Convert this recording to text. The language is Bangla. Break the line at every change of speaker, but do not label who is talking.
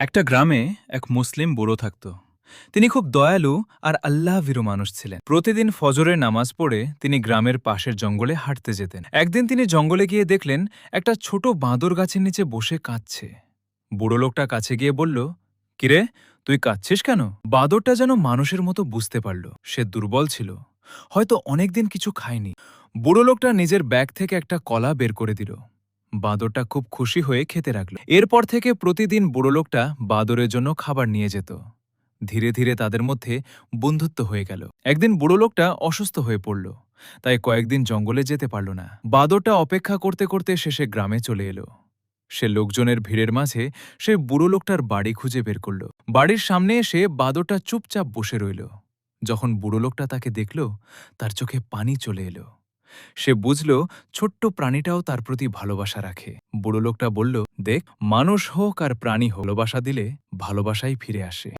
একটা গ্রামে এক মুসলিম বুড়ো থাকত। তিনি খুব দয়ালু আর আল্লাহভীরু মানুষ ছিলেন। প্রতিদিন ফজরের নামাজ পড়ে তিনি গ্রামের পাশের জঙ্গলে হাঁটতে যেতেন। একদিন তিনি জঙ্গলে গিয়ে দেখলেন একটা ছোট বাঁদর গাছের নিচে বসে কাঁদছে। বুড়ো লোকটা কাছে গিয়ে বলল, কিরে, তুই কাঁদছিস কেন? বাঁদরটা যেন মানুষের মতো বুঝতে পারল সে দুর্বল ছিল, হয়তো অনেকদিন কিছু খায়নি। বুড়ো লোকটা নিজের ব্যাগ থেকে একটা কলা বের করে দিল। বাঁদরটা খুব খুশি হয়ে খেতে লাগল। এরপর থেকে প্রতিদিন বুড়ো লোকটা বাঁদরের জন্য খাবার নিয়ে যেত। ধীরে ধীরে তাদের মধ্যে বন্ধুত্ব হয়ে গেল। একদিন বুড়ো লোকটা অসুস্থ হয়ে পড়ল, তাই কয়েকদিন জঙ্গলে যেতে পারল না। বাঁদরটা অপেক্ষা করতে করতে শেষে গ্রামে চলে এলো। সে লোকজনের ভিড়ের মাঝে সে বুড়ো লোকটার বাড়ি খুঁজে বের করল। বাড়ির সামনে এসে বাঁদরটা চুপচাপ বসে রইল। যখন বুড়ো লোকটা তাকে দেখল, তার চোখে পানি চলে এলো। সে বুঝল ছোট্ট প্রাণীটাও তার প্রতি ভালোবাসা রাখে। বুড়ো লোকটা বলল, দেখ, মানুষ হোক আর প্রাণী হোক, ভালোবাসা দিলে ভালোবাসাই ফিরে আসে।